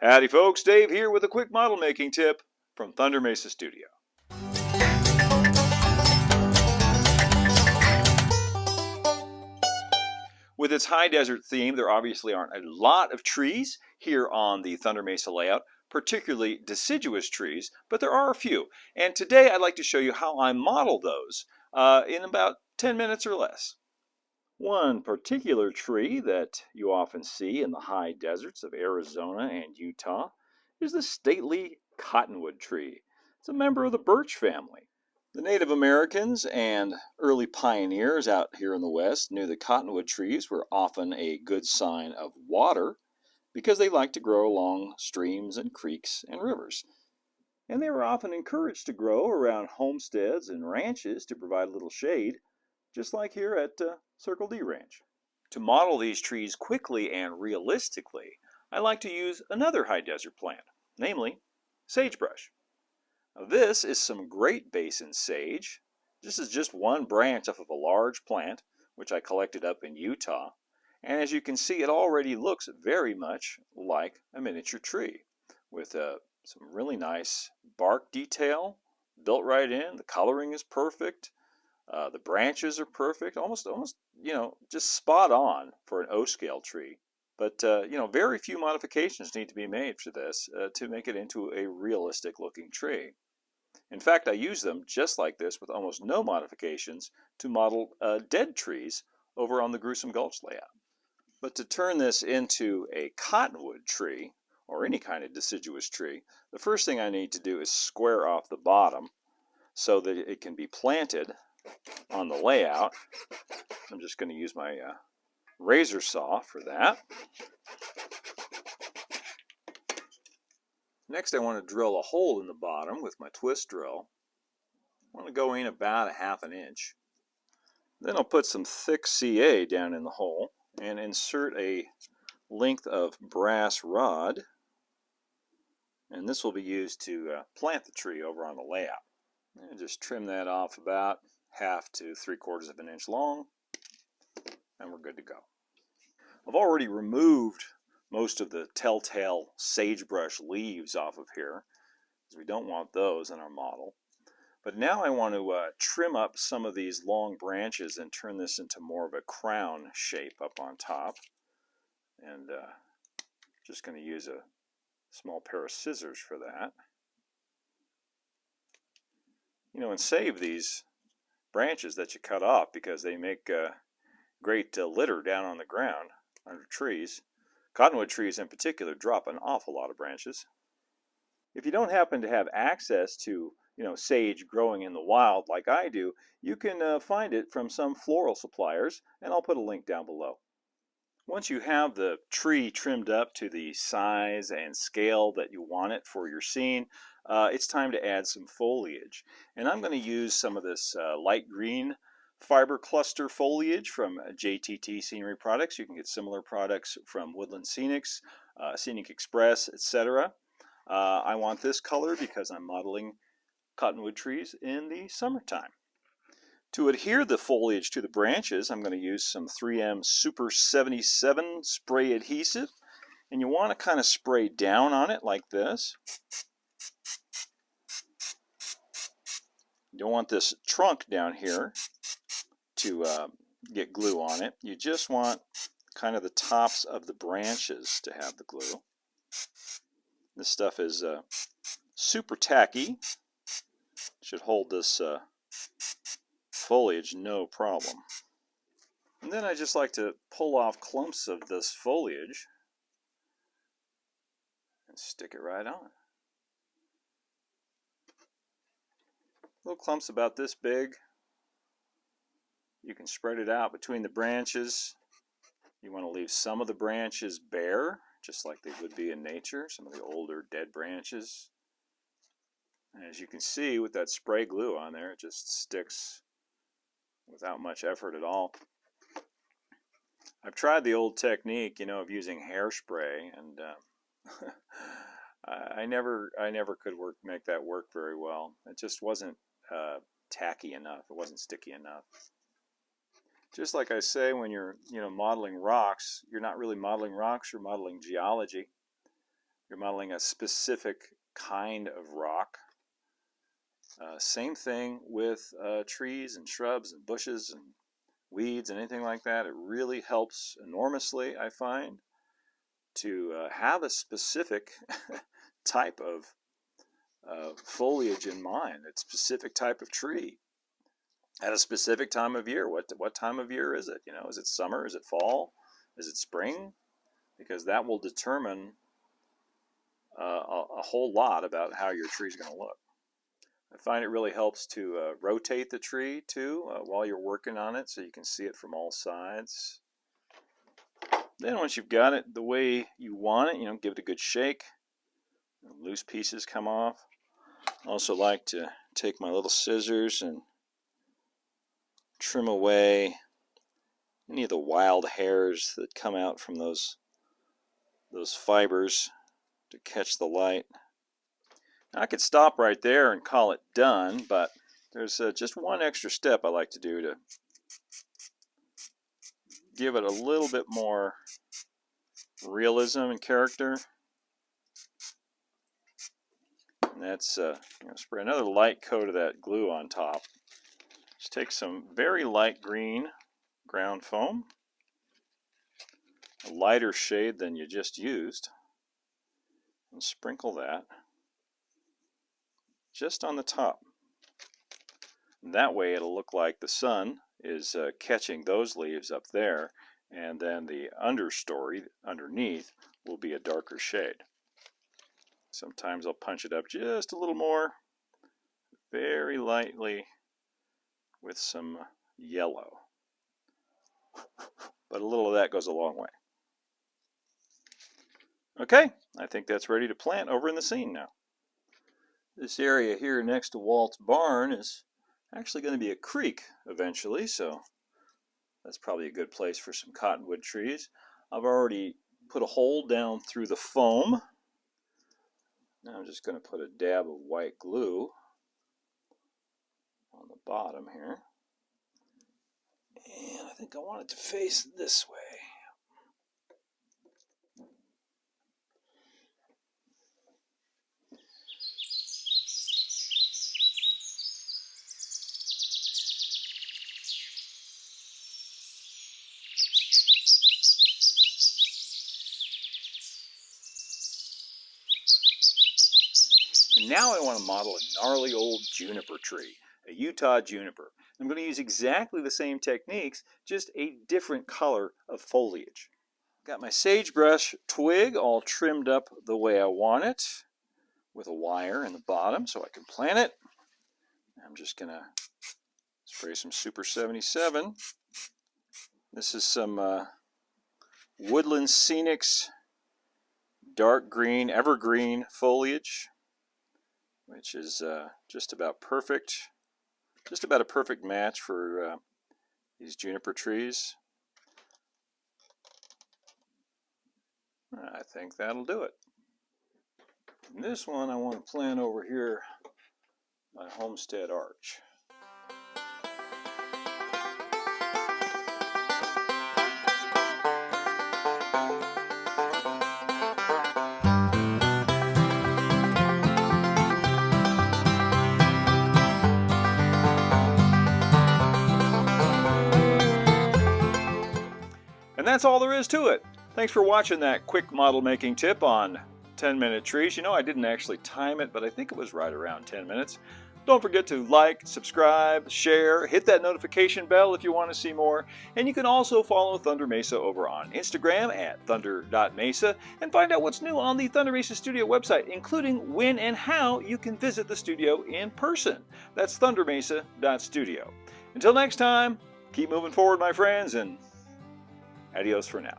Howdy folks, Dave here with a quick model making tip from Thunder Mesa Studio. With its high desert theme, there obviously aren't a lot of trees here on the Thunder Mesa layout, particularly deciduous trees, but there are a few. And today I'd like to show you how I model those in about 10 minutes or less. One particular tree that you often see in the high deserts of Arizona and Utah is the stately cottonwood tree. It's a member of the birch family. The Native Americans and early pioneers out here in the West knew that cottonwood trees were often a good sign of water because they liked to grow along streams and creeks and rivers. And they were often encouraged to grow around homesteads and ranches to provide a little shade, just like here at Circle D Ranch. To model these trees quickly and realistically, I like to use another high desert plant, namely sagebrush. Now, this is some Great Basin sage. This is just one branch off of a large plant, which I collected up in Utah. And as you can see, it already looks very much like a miniature tree with some really nice bark detail built right in. The coloring is perfect. The branches are perfect, almost, just spot on for an O-scale tree. But, very few modifications need to be made for this to make it into a realistic looking tree. In fact, I use them just like this with almost no modifications to model dead trees over on the Gruesome Gulch layout. But to turn this into a cottonwood tree, or any kind of deciduous tree, the first thing I need to do is square off the bottom so that it can be planted on the layout. I'm just going to use my razor saw for that. Next, I want to drill a hole in the bottom with my twist drill. I want to go in about 1/2 inch. Then I'll put some thick CA down in the hole and insert a length of brass rod. And this will be used to plant the tree over on the layout. And just trim that off about 1/2 to 3/4 of an inch long, and we're good to go. I've already removed most of the telltale sagebrush leaves off of here, because we don't want those in our model. But now I want to trim up some of these long branches and turn this into more of a crown shape up on top. And just going to use a small pair of scissors for that. And save these branches that you cut off because they make great litter down on the ground under trees. Cottonwood trees in particular drop an awful lot of branches. If you don't happen to have access to sage growing in the wild like I do, you can find it from some floral suppliers, and I'll put a link down below. Once you have the tree trimmed up to the size and scale that you want it for your scene, it's time to add some foliage. And I'm going to use some of this light green fiber cluster foliage from JTT Scenery Products. You can get similar products from Woodland Scenics, Scenic Express, etc. I want this color because I'm modeling cottonwood trees in the summertime. To adhere the foliage to the branches, I'm going to use some 3M Super 77 spray adhesive. And you want to kind of spray down on it like this. You don't want this trunk down here to get glue on it. You just want kind of the tops of the branches to have the glue. This stuff is super tacky. Should hold this foliage no problem. And then I just like to pull off clumps of this foliage and stick it right on. Little clumps about this big. You can spread it out between the branches. You want to leave some of the branches bare, just like they would be in nature, some of the older dead branches. And as you can see, with that spray glue on there, it just sticks without much effort at all. I've tried the old technique, of using hairspray, and I never could make that work very well. It just wasn't tacky enough. It wasn't sticky enough. Just like I say, when you're modeling rocks, you're not really modeling rocks. You're modeling geology. You're modeling a specific kind of rock. Same thing with trees and shrubs and bushes and weeds and anything like that. It really helps enormously, I find, to have a specific type of foliage in mind, a specific type of tree at a specific time of year. What time of year is it? You know, is it summer? Is it fall? Is it spring? Because that will determine a whole lot about how your tree is going to look. I find it really helps to rotate the tree too while you're working on it, so you can see it from all sides. Then once you've got it the way you want it, you know, give it a good shake. Loose pieces come off. I also like to take my little scissors and trim away any of the wild hairs that come out from those fibers to catch the light. Now, I could stop right there and call it done, but there's just one extra step I like to do to give it a little bit more realism and character. And that's spray another light coat of that glue on top. Just take some very light green ground foam, a lighter shade than you just used, and sprinkle that just on the top. And that way it'll look like the sun is catching those leaves up there, and then the understory underneath will be a darker shade. Sometimes I'll punch it up just a little more, very lightly, with some yellow. But a little of that goes a long way. Okay, I think that's ready to plant over in the scene now. This area here next to Walt's barn is actually going to be a creek eventually, so that's probably a good place for some cottonwood trees. I've already put a hole down through the foam. Now I'm just going to put a dab of white glue on the bottom here. And I think I want it to face this way. And now I want to model a gnarly old juniper tree, a Utah juniper. I'm going to use exactly the same techniques, just a different color of foliage. Got my sagebrush twig all trimmed up the way I want it, with a wire in the bottom so I can plant it. I'm just going to spray some Super 77. This is some Woodland Scenics dark green, evergreen foliage, which is just about perfect. Just about a perfect match for these juniper trees. I think that'll do it. And this one I want to plant over here by Homestead Arch. And that's all there is to it. Thanks for watching that quick model making tip on 10-minute trees. You know, I didn't actually time it, but I think it was right around 10 minutes. Don't forget to like, subscribe, share, hit that notification bell if you want to see more. And you can also follow Thunder Mesa over on Instagram at thunder.mesa and find out what's new on the Thunder Mesa Studio website, including when and how you can visit the studio in person. That's thundermesa.studio. Until next time, keep moving forward, my friends, and adios for now.